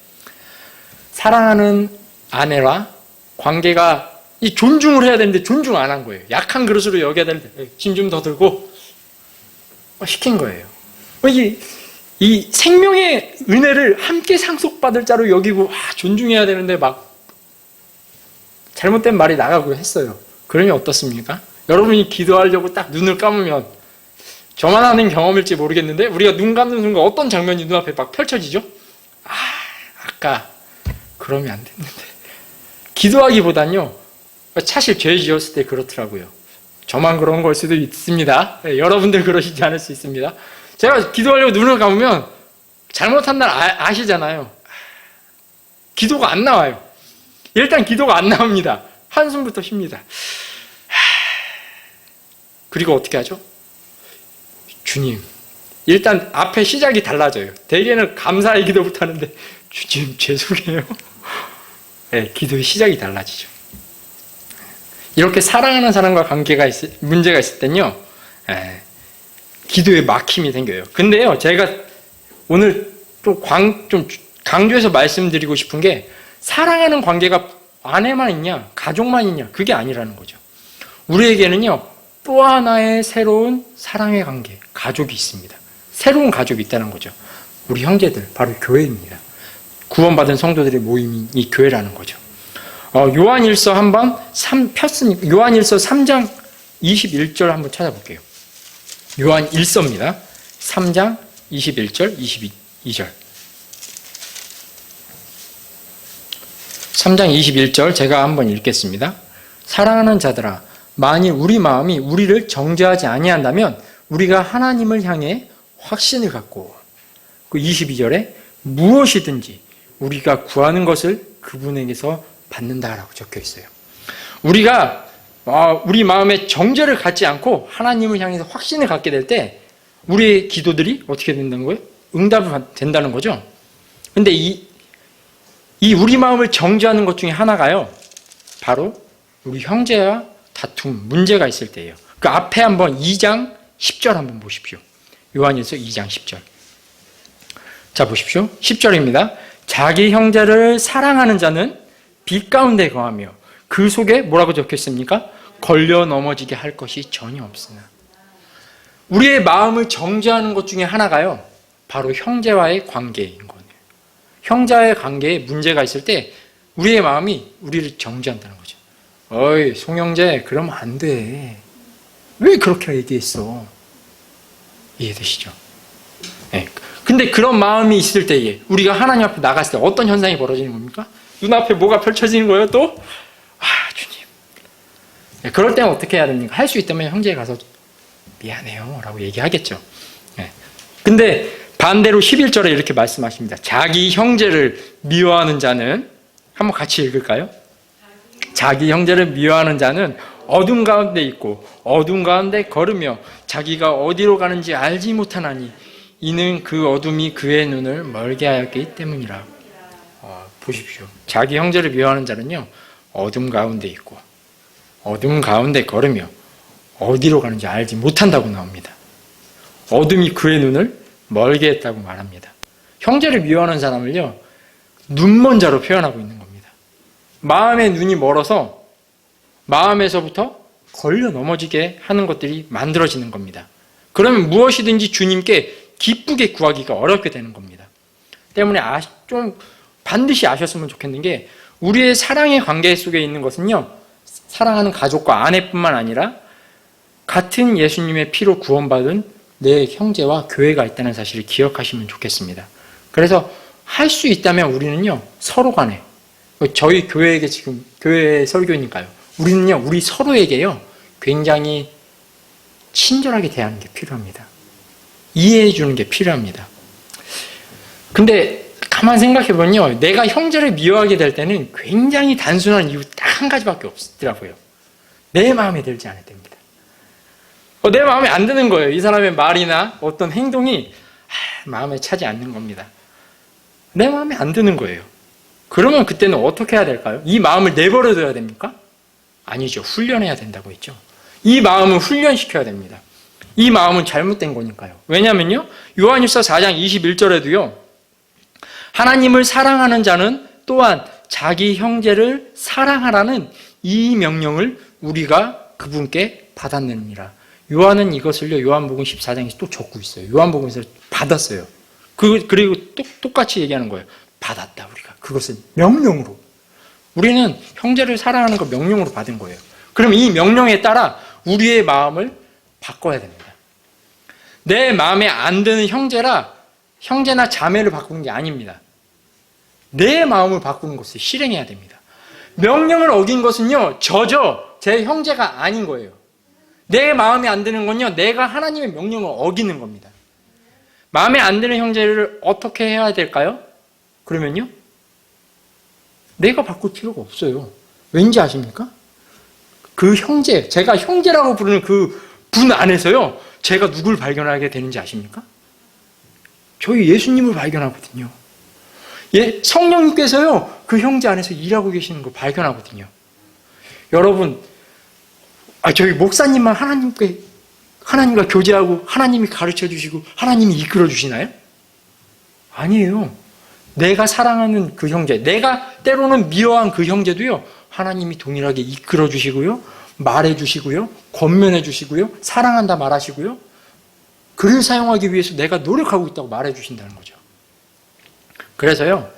사랑하는 아내와 관계가 이 존중을 해야 되는데 존중 안 한 거예요. 약한 그릇으로 여겨야 되는데 짐 좀 더 들고 시킨 거예요. 이 생명의 은혜를 함께 상속받을 자로 여기고 존중해야 되는데 막 잘못된 말이 나가고 했어요. 그러면 어떻습니까? 여러분이 기도하려고 딱 눈을 감으면, 저만 하는 경험일지 모르겠는데 우리가 눈 감는 순간 어떤 장면이 눈앞에 막 펼쳐지죠? 아까 그러면 안 됐는데. 기도하기보단요, 사실 죄 지었을 때 그렇더라고요. 저만 그런 걸 수도 있습니다. 여러분들 그러시지 않을 수 있습니다. 제가 기도하려고 눈을 감으면 잘못한 날 아시잖아요. 기도가 안 나와요. 일단 기도가 안 나옵니다. 한숨부터 쉽니다. 그리고 어떻게 하죠? 주님, 일단 앞에 시작이 달라져요. 대개는 감사의 기도부터 하는데 주님 죄송해요. 네, 기도의 시작이 달라지죠. 이렇게 사랑하는 사람과 관계가 문제가 있을 땐요, 기도에 막힘이 생겨요. 근데요, 제가 오늘 좀 강조해서 말씀드리고 싶은 게, 사랑하는 관계가 아내만 있냐, 가족만 있냐, 그게 아니라는 거죠. 우리에게는요, 또 하나의 새로운 사랑의 관계, 가족이 있습니다. 새로운 가족이 있다는 거죠. 우리 형제들, 바로 교회입니다. 구원받은 성도들의 모임이 이 교회라는 거죠. 요한일서 한번 폈으니까 요한일서 3장 21절 한번 찾아볼게요. 요한일서입니다. 3장 21절, 22절. 3장 21절 제가 한번 읽겠습니다. 사랑하는 자들아, 만일 우리 마음이 우리를 정죄하지 아니한다면 우리가 하나님을 향해 확신을 갖고, 그 22절에 무엇이든지 우리가 구하는 것을 그분에게서 받는다라고 적혀 있어요. 우리가 우리 마음에 정죄를 갖지 않고 하나님을 향해서 확신을 갖게 될 때 우리의 기도들이 어떻게 된다는 거예요? 응답이 된다는 거죠. 근데 이 우리 마음을 정죄하는 것 중에 하나가요, 바로 우리 형제와 다툼, 문제가 있을 때예요. 그 앞에 한번 2장 10절 한번 보십시오. 요한일서 2장 10절. 자, 보십시오. 10절입니다. 자기 형제를 사랑하는 자는 빛 가운데 거하며 그 속에 뭐라고 적혀 있습니까? 걸려 넘어지게 할 것이 전혀 없으나. 우리의 마음을 정죄하는 것 중에 하나가요, 바로 형제와의 관계인 거예요. 형제와의 관계에 문제가 있을 때 우리의 마음이 우리를 정죄한다는 거죠. 어이, 송형제, 그러면 안 돼. 왜 그렇게 얘기했어? 이해되시죠? 근데 그런 마음이 있을 때에 우리가 하나님 앞에 나갔을 때 어떤 현상이 벌어지는 겁니까? 눈앞에 뭐가 펼쳐지는 거예요 또? 주님. 네, 그럴 때는 어떻게 해야 됩니까? 할 수 있다면 형제에 가서 미안해요 라고 얘기하겠죠. 네. 근데 반대로 11절에 이렇게 말씀하십니다. 자기 형제를 미워하는 자는, 한번 같이 읽을까요? 자기 형제를 미워하는 자는 어둠 가운데 있고 어둠 가운데 걸으며 자기가 어디로 가는지 알지 못하나니 이는 그 어둠이 그의 눈을 멀게 하였기 때문이라. 보십시오. 자기 형제를 미워하는 자는요, 어둠 가운데 있고 어둠 가운데 걸으며 어디로 가는지 알지 못한다고 나옵니다. 어둠이 그의 눈을 멀게 했다고 말합니다. 형제를 미워하는 사람을요, 눈먼 자로 표현하고 있는 겁니다. 마음의 눈이 멀어서 마음에서부터 걸려 넘어지게 하는 것들이 만들어지는 겁니다. 그러면 무엇이든지 주님께 기쁘게 구하기가 어렵게 되는 겁니다. 때문에 좀 반드시 아셨으면 좋겠는 게, 우리의 사랑의 관계 속에 있는 것은요, 사랑하는 가족과 아내뿐만 아니라 같은 예수님의 피로 구원받은 내 형제와 교회가 있다는 사실을 기억하시면 좋겠습니다. 그래서 할 수 있다면 우리는요, 서로 간에, 저희 교회에게 지금 교회 설교니까요, 우리는요, 우리 서로에게요, 굉장히 친절하게 대하는 게 필요합니다. 이해해 주는 게 필요합니다. 근데 가만 생각해 보면요, 내가 형제를 미워하게 될 때는 굉장히 단순한 이유 딱 한 가지밖에 없더라고요. 내 마음에 들지 않을 때입니다. 내 마음에 안 드는 거예요. 이 사람의 말이나 어떤 행동이 마음에 차지 않는 겁니다. 내 마음에 안 드는 거예요. 그러면 그때는 어떻게 해야 될까요? 이 마음을 내버려둬야 됩니까? 아니죠. 훈련해야 된다고 했죠. 이 마음을 훈련시켜야 됩니다. 이 마음은 잘못된 거니까요. 왜냐면요, 요한일서 4장 21절에도요, 하나님을 사랑하는 자는 또한 자기 형제를 사랑하라는 이 명령을 우리가 그분께 받았느니라. 요한은 이것을요, 요한복음 14장에서 또 적고 있어요. 요한복음에서 받았어요. 그리고 똑같이 얘기하는 거예요. 받았다, 우리가. 그것을 명령으로. 우리는 형제를 사랑하는 거 명령으로 받은 거예요. 그럼 이 명령에 따라 우리의 마음을 바꿔야 됩니다. 내 마음에 안 드는 형제나 자매를 바꾸는 게 아닙니다. 내 마음을 바꾸는 것을 실행해야 됩니다. 명령을 어긴 것은요, 제 형제가 아닌 거예요. 내 마음에 안 드는 건요, 내가 하나님의 명령을 어기는 겁니다. 마음에 안 드는 형제를 어떻게 해야 될까요? 그러면요, 내가 바꿀 필요가 없어요. 왠지 아십니까? 그 형제, 제가 형제라고 부르는 그 분 안에서요, 제가 누굴 발견하게 되는지 아십니까? 저희 예수님을 발견하거든요. 예, 성령님께서요, 그 형제 안에서 일하고 계시는 걸 발견하거든요. 여러분, 저희 목사님만 하나님과 교제하고 하나님이 가르쳐 주시고 하나님이 이끌어 주시나요? 아니에요. 내가 사랑하는 그 형제, 내가 때로는 미워한 그 형제도요, 하나님이 동일하게 이끌어 주시고요, 말해 주시고요, 권면해 주시고요, 사랑한다 말하시고요, 그를 사용하기 위해서 내가 노력하고 있다고 말해 주신다는 거죠. 그래서요,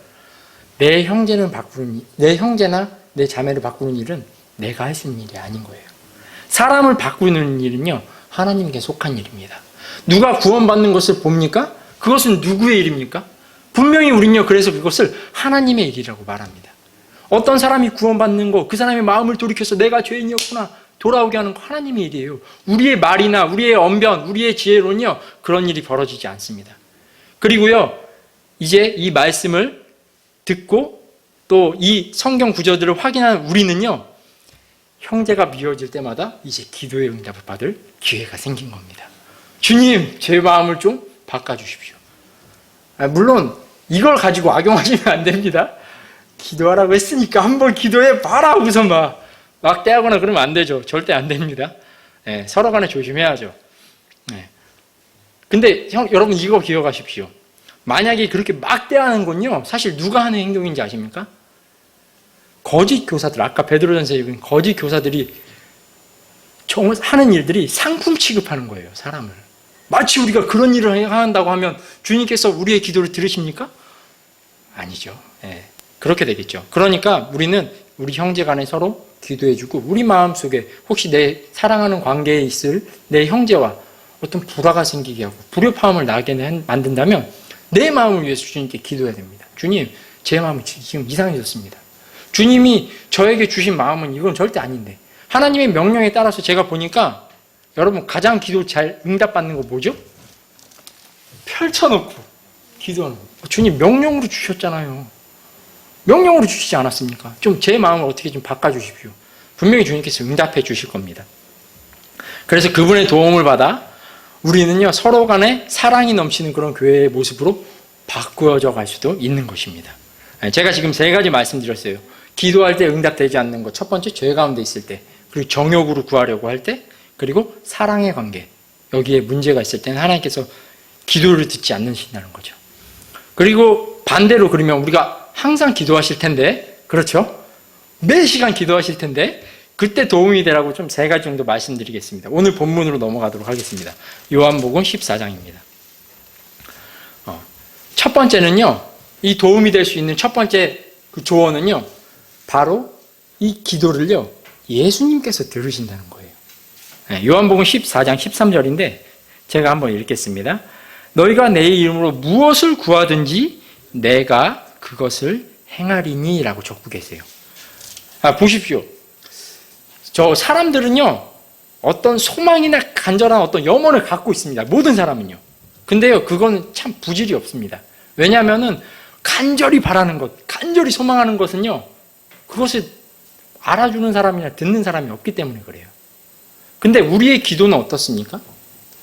내 형제나 내 자매를 바꾸는 일은 내가 할 수 있는 일이 아닌 거예요. 사람을 바꾸는 일은요, 하나님께 속한 일입니다. 누가 구원받는 것을 봅니까? 그것은 누구의 일입니까? 분명히 우리는요, 그래서 그것을 하나님의 일이라고 말합니다. 어떤 사람이 구원받는 거, 그 사람의 마음을 돌이켜서 내가 죄인이었구나 돌아오게 하는 거 하나님의 일이에요. 우리의 말이나 우리의 언변, 우리의 지혜로는요, 그런 일이 벌어지지 않습니다. 그리고요, 이제 이 말씀을 듣고 또 이 성경 구절들을 확인한 우리는요, 형제가 미워질 때마다 이제 기도의 응답을 받을 기회가 생긴 겁니다. 주님, 제 마음을 좀 바꿔주십시오. 물론 이걸 가지고 악용하시면 안 됩니다. 기도하라고 했으니까 한번 기도해 봐라 하고서 막 떼하거나 그러면 안 되죠. 절대 안 됩니다. 네, 서로 간에 조심해야죠. 네. 근데 여러분 이거 기억하십시오. 만약에 그렇게 막 떼하는 건요, 사실 누가 하는 행동인지 아십니까? 거짓 교사들, 아까 베드로전서에 읽은 거짓 교사들이 하는 일들이 상품 취급하는 거예요, 사람을. 마치 우리가 그런 일을 한다고 하면 주님께서 우리의 기도를 들으십니까? 아니죠. 네, 그렇게 되겠죠. 그러니까 우리는 우리 형제 간에 서로 기도해주고, 우리 마음속에 혹시 내 사랑하는 관계에 있을 내 형제와 어떤 불화가 생기게 하고 불협화음을 나게 만든다면 내 마음을 위해서 주님께 기도해야 됩니다. 주님, 제 마음이 지금 이상해졌습니다. 주님이 저에게 주신 마음은 이건 절대 아닌데, 하나님의 명령에 따라서 제가 보니까 여러분 가장 기도 잘 응답받는 거 뭐죠? 펼쳐놓고 기도하는 거. 주님 명령으로 주셨잖아요. 명령으로 주시지 않았습니까? 좀 제 마음을 어떻게 좀 바꿔주십시오. 분명히 주님께서 응답해 주실 겁니다. 그래서 그분의 도움을 받아 우리는요, 서로 간에 사랑이 넘치는 그런 교회의 모습으로 바꾸어져 갈 수도 있는 것입니다. 제가 지금 3가지 말씀드렸어요. 기도할 때 응답되지 않는 것. 첫 번째, 죄 가운데 있을 때. 그리고 정욕으로 구하려고 할 때. 그리고 사랑의 관계. 여기에 문제가 있을 때는 하나님께서 기도를 듣지 않으신다는 거죠. 그리고 반대로 그러면 우리가 항상 기도하실 텐데, 그렇죠? 매 시간 기도하실 텐데, 그때 도움이 되라고 좀 3가지 정도 말씀드리겠습니다. 오늘 본문으로 넘어가도록 하겠습니다. 요한복음 14장입니다. 첫 번째는요, 이 도움이 될 수 있는 첫 번째 그 조언은요, 바로 이 기도를요, 예수님께서 들으신다는 거예요. 요한복음 14장 13절인데, 제가 한번 읽겠습니다. 너희가 내 이름으로 무엇을 구하든지 내가 그것을 행하리니 라고 적고 계세요. 보십시오. 저 사람들은요, 어떤 소망이나 간절한 어떤 염원을 갖고 있습니다. 모든 사람은요. 근데요, 그건 참 부질이 없습니다. 왜냐하면은 간절히 바라는 것, 간절히 소망하는 것은요, 그것을 알아주는 사람이나 듣는 사람이 없기 때문에 그래요. 근데 우리의 기도는 어떻습니까?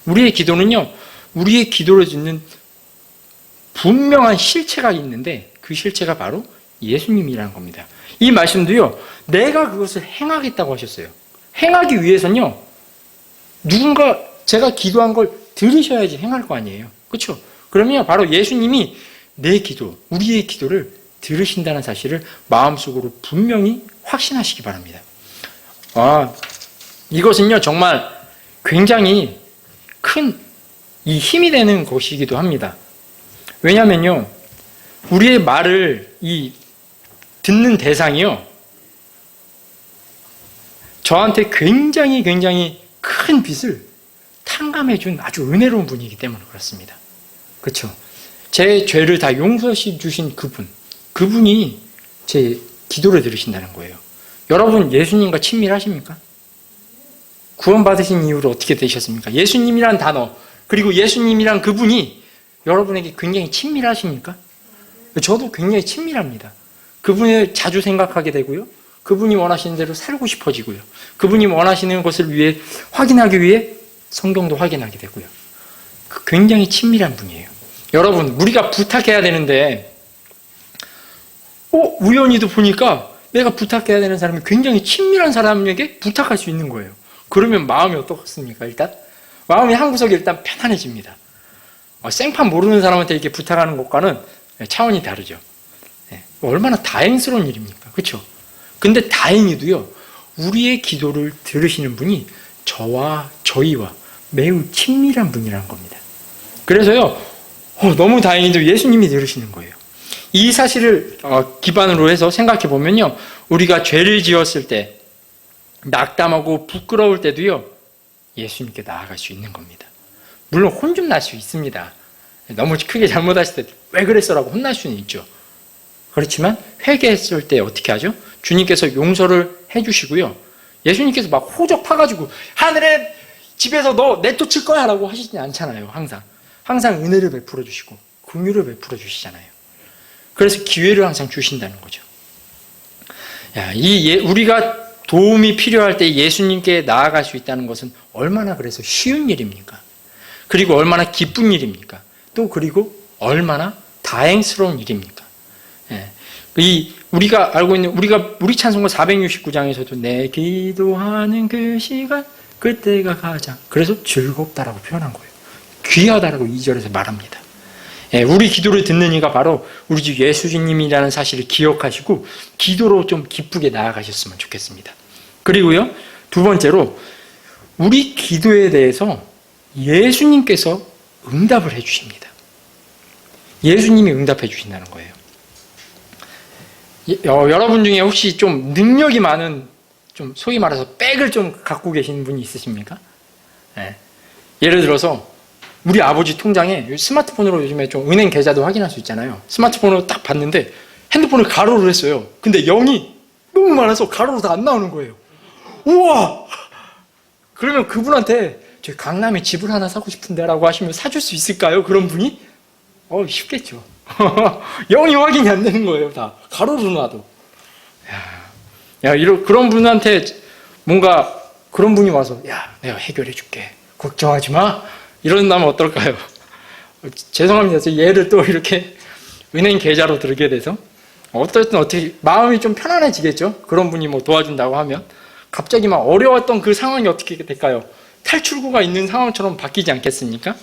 우리의 기도는요, 우리의 기도를 듣는 분명한 실체가 있는데 그 실체가 바로 예수님이라는 겁니다. 이 말씀도요, 내가 그것을 행하겠다고 하셨어요. 행하기 위해서는요, 누군가 제가 기도한 걸 들으셔야지 행할 거 아니에요. 그렇죠? 그러면 바로 예수님이 내 기도, 우리의 기도를 들으신다는 사실을 마음속으로 분명히 확신하시기 바랍니다. 이것은요, 정말 굉장히 큰 이 힘이 되는 것이기도 합니다. 왜냐하면요, 우리의 말을 듣는 대상이요, 저한테 굉장히 큰 빚을 탕감해 준 아주 은혜로운 분이기 때문에 그렇습니다. 그렇죠? 제 죄를 다 용서해 주신 그분이 제 기도를 들으신다는 거예요. 여러분, 예수님과 친밀하십니까? 구원받으신 이후로 어떻게 되셨습니까? 예수님이란 단어, 그리고 예수님이란 그분이 여러분에게 굉장히 친밀하십니까? 저도 굉장히 친밀합니다. 그분을 자주 생각하게 되고요, 그분이 원하시는 대로 살고 싶어지고요, 그분이 원하시는 것을 위해 확인하기 위해 성경도 확인하게 되고요. 굉장히 친밀한 분이에요. 여러분, 우리가 부탁해야 되는데 우연히도 보니까 내가 부탁해야 되는 사람이 굉장히 친밀한 사람에게 부탁할 수 있는 거예요. 그러면 마음이 어떻습니까? 일단 마음이 한 구석이 일단 편안해집니다. 생판 모르는 사람한테 이렇게 부탁하는 것과는 차원이 다르죠. 얼마나 다행스러운 일입니까? 그렇죠? 근데 다행히도요, 우리의 기도를 들으시는 분이 저희와 매우 친밀한 분이라는 겁니다. 그래서요, 너무 다행히도 예수님이 들으시는 거예요. 이 사실을 기반으로 해서 생각해 보면요, 우리가 죄를 지었을 때, 낙담하고 부끄러울 때도요, 예수님께 나아갈 수 있는 겁니다. 물론 혼 좀 날 수 있습니다. 너무 크게 잘못하실 때 왜 그랬어라고 혼날 수는 있죠. 그렇지만 회개했을 때 어떻게 하죠? 주님께서 용서를 해주시고요, 예수님께서 막 호적 파가지고 하늘에 집에서 너 내쫓을 거야 라고 하시지 않잖아요. 항상 은혜를 베풀어 주시고 긍휼을 베풀어 주시잖아요. 그래서 기회를 항상 주신다는 거죠. 우리가 도움이 필요할 때 예수님께 나아갈 수 있다는 것은 얼마나 그래서 쉬운 일입니까? 그리고 얼마나 기쁜 일입니까? 또 그리고 얼마나 다행스러운 일입니까? 우리가 알고 있는 우리 찬송가 469장에서도 내 기도하는 그 시간 그때가 가장, 그래서 즐겁다라고 표현한 거예요. 귀하다라고 2절에서 말합니다. 우리 기도를 듣는 이가 바로 우리 주 예수님이라는 사실을 기억하시고 기도로 좀 기쁘게 나아가셨으면 좋겠습니다. 그리고요, 두 번째로 우리 기도에 대해서 예수님께서 응답을 해주십니다. 예수님이 응답해 주신다는 거예요. 여러분 중에 혹시 좀 능력이 많은, 좀 소위 말해서 백을 좀 갖고 계신 분이 있으십니까? 예를 들어서 우리 아버지 통장에 스마트폰으로 요즘에 좀 은행 계좌도 확인할 수 있잖아요. 스마트폰으로 딱 봤는데 핸드폰을 가로로 했어요. 근데 0이 너무 많아서 가로로 다 안 나오는 거예요. 우와! 그러면 그분한테 저 강남에 집을 하나 사고 싶은데 라고 하시면 사줄 수 있을까요? 그런 분이? 쉽겠죠. 0이 확인이 안 되는 거예요. 다 가로로 놔도. 그런 분한테 뭔가 그런 분이 와서 내가 해결해 줄게. 걱정하지 마. 이런다면 어떨까요? 죄송합니다. 저 얘를 또 이렇게 은행 계좌로 들게 돼서 어떻게 마음이 좀 편안해지겠죠? 그런 분이 뭐 도와준다고 하면 갑자기 막 어려웠던 그 상황이 어떻게 될까요? 탈출구가 있는 상황처럼 바뀌지 않겠습니까?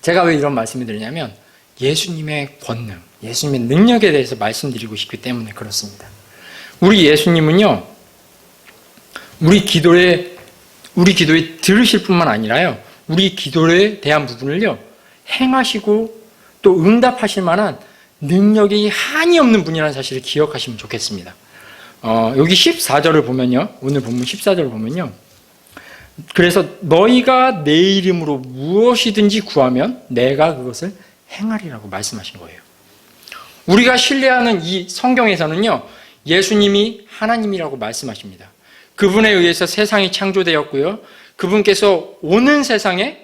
제가 왜 이런 말씀을 드리냐면 예수님의 권능, 예수님의 능력에 대해서 말씀드리고 싶기 때문에 그렇습니다. 우리 예수님은요, 우리 기도에 들으실 뿐만 아니라요, 우리 기도에 대한 부분을요, 행하시고 또 응답하실 만한 능력이 한이 없는 분이라는 사실을 기억하시면 좋겠습니다. 여기 14절을 보면요, 오늘 본문 14절을 보면요, 그래서 너희가 내 이름으로 무엇이든지 구하면 내가 그것을 행하리라고 말씀하신 거예요. 우리가 신뢰하는 이 성경에서는요, 예수님이 하나님이라고 말씀하십니다. 그분에 의해서 세상이 창조되었고요, 그분께서 오는 세상에,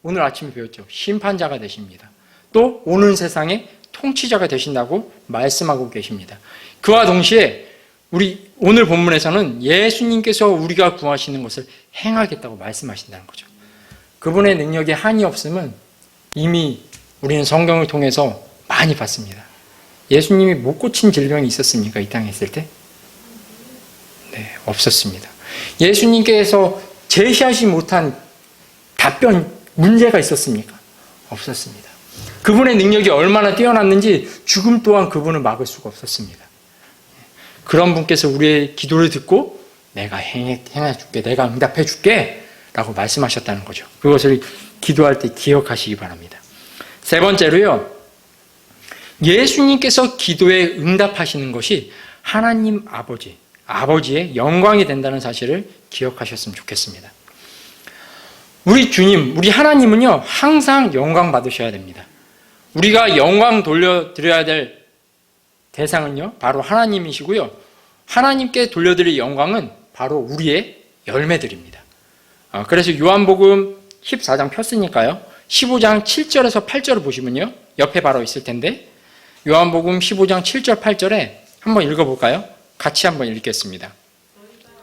오늘 아침에 배웠죠, 심판자가 되십니다. 또 오는 세상에 통치자가 되신다고 말씀하고 계십니다. 그와 동시에 우리 오늘 본문에서는 예수님께서 우리가 구하시는 것을 행하겠다고 말씀하신다는 거죠. 그분의 능력에 한이 없음은 이미 우리는 성경을 통해서 많이 봤습니다. 예수님이 못 고친 질병이 있었습니까? 이 땅에 있을 때? 네, 없었습니다. 예수님께서 제시하지 못한 답변, 문제가 있었습니까? 없었습니다. 그분의 능력이 얼마나 뛰어났는지 죽음 또한 그분을 막을 수가 없었습니다. 그런 분께서 우리의 기도를 듣고 내가 행해줄게, 내가 응답해줄게 라고 말씀하셨다는 거죠. 그것을 기도할 때 기억하시기 바랍니다. 세 번째로요, 예수님께서 기도에 응답하시는 것이 하나님 아버지의 영광이 된다는 사실을 기억하셨으면 좋겠습니다. 우리 주님, 우리 하나님은요, 항상 영광 받으셔야 됩니다. 우리가 영광 돌려드려야 될 대상은요, 바로 하나님이시고요, 하나님께 돌려드릴 영광은 바로 우리의 열매들입니다. 그래서 요한복음 14장 폈으니까요, 15장 7절에서 8절을 보시면요, 옆에 바로 있을 텐데, 요한복음 15장 7절 8절에 한번 읽어볼까요? 같이 한번 읽겠습니다.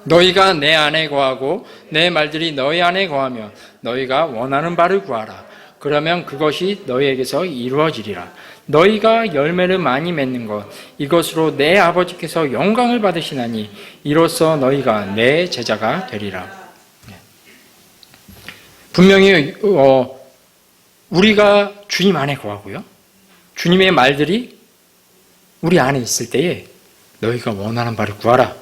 너희가 내 안에 거하고 내 말들이 너희 안에 거하면 너희가 원하는 바를 구하라. 그러면 그것이 너희에게서 이루어지리라. 너희가 열매를 많이 맺는 것, 이것으로 내 아버지께서 영광을 받으시나니 이로써 너희가 내 제자가 되리라. 분명히 우리가 주님 안에 거하고요, 주님의 말들이 우리 안에 있을 때에 너희가 원하는 바를 구하라.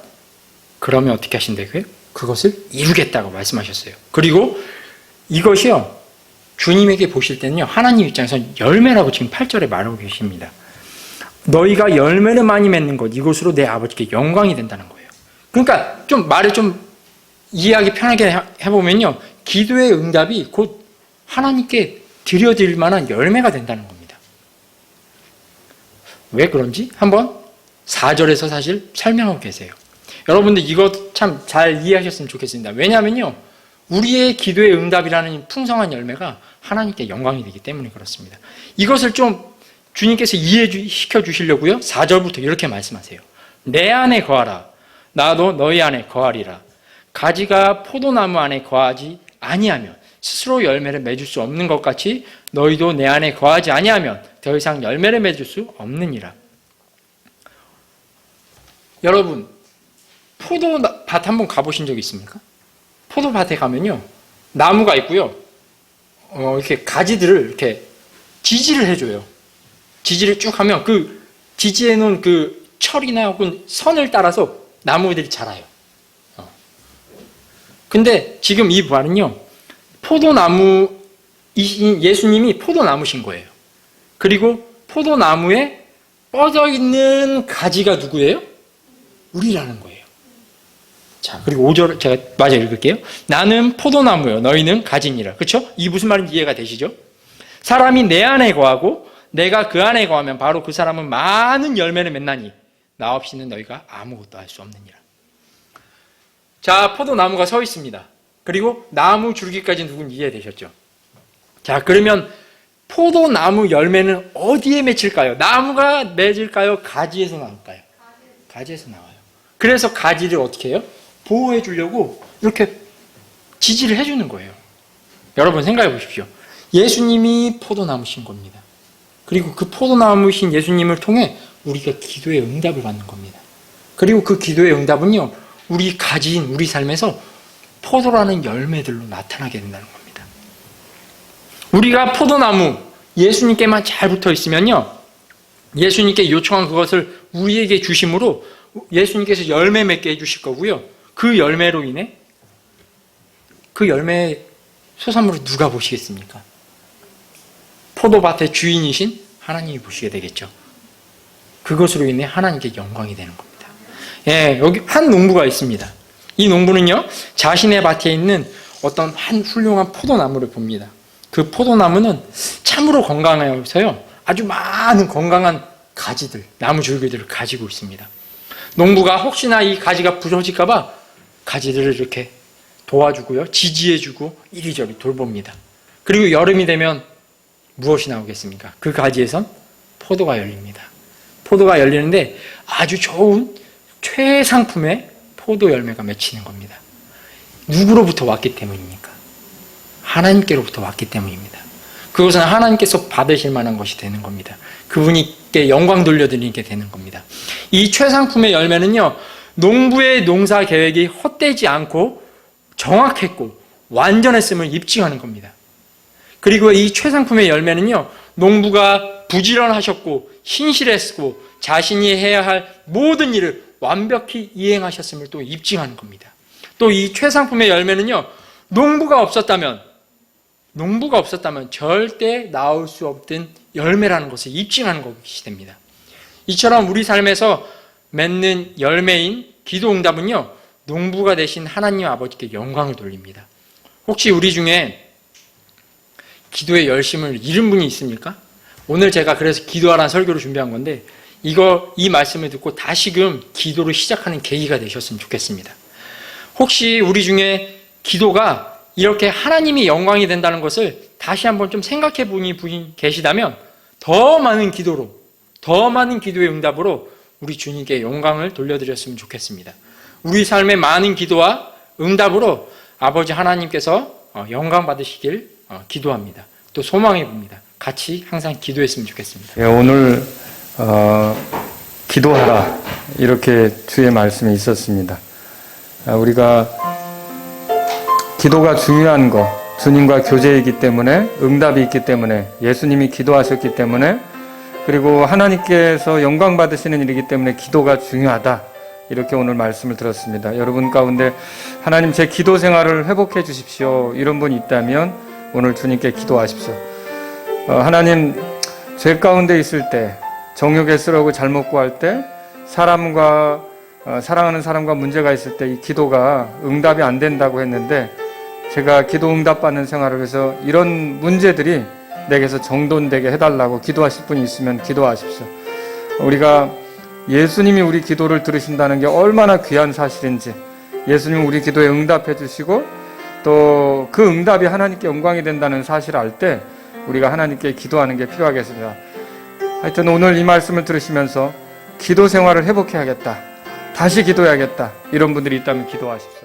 그러면 어떻게 하신다고요? 그것을 이루겠다고 말씀하셨어요. 그리고 이것이요, 주님에게 보실 때는요, 하나님 입장에서는 열매라고 지금 8절에 말하고 계십니다. 너희가 열매를 많이 맺는 것, 이것으로 내 아버지께 영광이 된다는 거예요. 그러니까 좀 말을 좀 이해하기 편하게 해보면요, 기도의 응답이 곧 하나님께 드려드릴 만한 열매가 된다는 겁니다. 왜 그런지 한번 4절에서 사실 설명하고 계세요. 여러분들 이것 참 잘 이해하셨으면 좋겠습니다. 왜냐하면요, 우리의 기도의 응답이라는 풍성한 열매가 하나님께 영광이 되기 때문에 그렇습니다. 이것을 좀 주님께서 이해시켜 주시려고요, 4절부터 이렇게 말씀하세요. 내 안에 거하라. 나도 너희 안에 거하리라. 가지가 포도나무 안에 거하지 아니하면 스스로 열매를 맺을 수 없는 것 같이 너희도 내 안에 거하지 아니하면 더 이상 열매를 맺을 수 없느니라. 여러분, 포도밭 한번 가보신 적 있습니까? 포도밭에 가면요, 나무가 있고요, 이렇게 가지들을 이렇게 지지를 해줘요. 지지를 쭉 하면 그 지지해 놓은 그 철이나 혹은 선을 따라서 나무들이 자라요. 근데 지금 이 부활은요, 예수님이 포도나무신 거예요. 그리고 포도나무에 뻗어 있는 가지가 누구예요? 우리라는 거예요. 자, 그리고 5절 제가 마저 읽을게요. 나는 포도나무요, 너희는 가지니라. 그렇죠? 이 무슨 말인지 이해가 되시죠? 사람이 내 안에 거하고 내가 그 안에 거하면 바로 그 사람은 많은 열매를 맺나니 나 없이는 너희가 아무것도 할 수 없느니라. 자, 포도나무가 서 있습니다. 그리고 나무 줄기까지 누군지 이해되셨죠? 자, 그러면 포도나무 열매는 어디에 맺힐까요? 나무가 맺을까요? 가지에서 나올까요? 가지에서 나와요. 그래서 가지를 어떻게 해요? 보호해 주려고 이렇게 지지를 해주는 거예요. 여러분 생각해 보십시오. 예수님이 포도나무신 겁니다. 그리고 그 포도나무신 예수님을 통해 우리가 기도의 응답을 받는 겁니다. 그리고 그 기도의 응답은요, 우리 가지인 우리 삶에서 포도라는 열매들로 나타나게 된다는 겁니다. 우리가 포도나무, 예수님께만 잘 붙어 있으면요, 예수님께 요청한 그것을 우리에게 주심으로 예수님께서 열매 맺게 해주실 거고요. 그 열매로 인해 그 열매의 소산물을 누가 보시겠습니까? 포도밭의 주인이신 하나님이 보시게 되겠죠. 그것으로 인해 하나님께 영광이 되는 겁니다. 예, 여기 한 농부가 있습니다. 이 농부는요, 자신의 밭에 있는 어떤 한 훌륭한 포도나무를 봅니다. 그 포도나무는 참으로 건강해서요, 아주 많은 건강한 가지들, 나무 줄기들을 가지고 있습니다. 농부가 혹시나 이 가지가 부러질까봐 가지들을 이렇게 도와주고요, 지지해주고 이리저리 돌봅니다. 그리고 여름이 되면 무엇이 나오겠습니까? 그 가지에선 포도가 열립니다. 포도가 열리는데 아주 좋은 최상품의 포도 열매가 맺히는 겁니다. 누구로부터 왔기 때문입니까? 하나님께로부터 왔기 때문입니다. 그것은 하나님께서 받으실 만한 것이 되는 겁니다. 그분께 영광 돌려드리게 되는 겁니다. 이 최상품의 열매는요, 농부의 농사 계획이 헛되지 않고 정확했고 완전했음을 입증하는 겁니다. 그리고 이 최상품의 열매는요, 농부가 부지런하셨고 신실했고 자신이 해야 할 모든 일을 완벽히 이행하셨음을 또 입증하는 겁니다. 또 이 최상품의 열매는요, 농부가 없었다면 절대 나올 수 없던 열매라는 것을 입증하는 것이 됩니다. 이처럼 우리 삶에서 맺는 열매인 기도 응답은요, 농부가 되신 하나님 아버지께 영광을 돌립니다. 혹시 우리 중에 기도의 열심을 잃은 분이 있습니까? 오늘 제가 그래서 기도하라는 설교를 준비한 건데, 이 말씀을 듣고 다시금 기도를 시작하는 계기가 되셨으면 좋겠습니다. 혹시 우리 중에 기도가 이렇게 하나님이 영광이 된다는 것을 다시 한번 좀 생각해 보니 분이 계시다면 더 많은 기도의 응답으로 우리 주님께 영광을 돌려드렸으면 좋겠습니다. 우리 삶의 많은 기도와 응답으로 아버지 하나님께서 영광 받으시길 기도합니다. 또 소망해 봅니다. 같이 항상 기도했으면 좋겠습니다. 예, 오늘 기도하라 이렇게 주의 말씀이 있었습니다. 우리가 기도가 중요한 거, 주님과 교제이기 때문에, 응답이 있기 때문에, 예수님이 기도하셨기 때문에, 그리고 하나님께서 영광 받으시는 일이기 때문에 기도가 중요하다, 이렇게 오늘 말씀을 들었습니다. 여러분 가운데 하나님 제 기도 생활을 회복해 주십시오, 이런 분이 있다면 오늘 주님께 기도하십시오. 하나님, 죄 가운데 있을 때, 정욕에 쓰러고 잘못 구할 때, 사랑하는 사람과 문제가 있을 때 이 기도가 응답이 안 된다고 했는데, 제가 기도 응답 받는 생활을 해서 이런 문제들이 내게서 정돈되게 해달라고 기도하실 분이 있으면 기도하십시오. 우리가 예수님이 우리 기도를 들으신다는 게 얼마나 귀한 사실인지, 예수님은 우리 기도에 응답해 주시고 또 그 응답이 하나님께 영광이 된다는 사실을 알 때 우리가 하나님께 기도하는 게 필요하겠습니다. 하여튼 오늘 이 말씀을 들으시면서 기도 생활을 회복해야겠다, 다시 기도해야겠다, 이런 분들이 있다면 기도하십시오.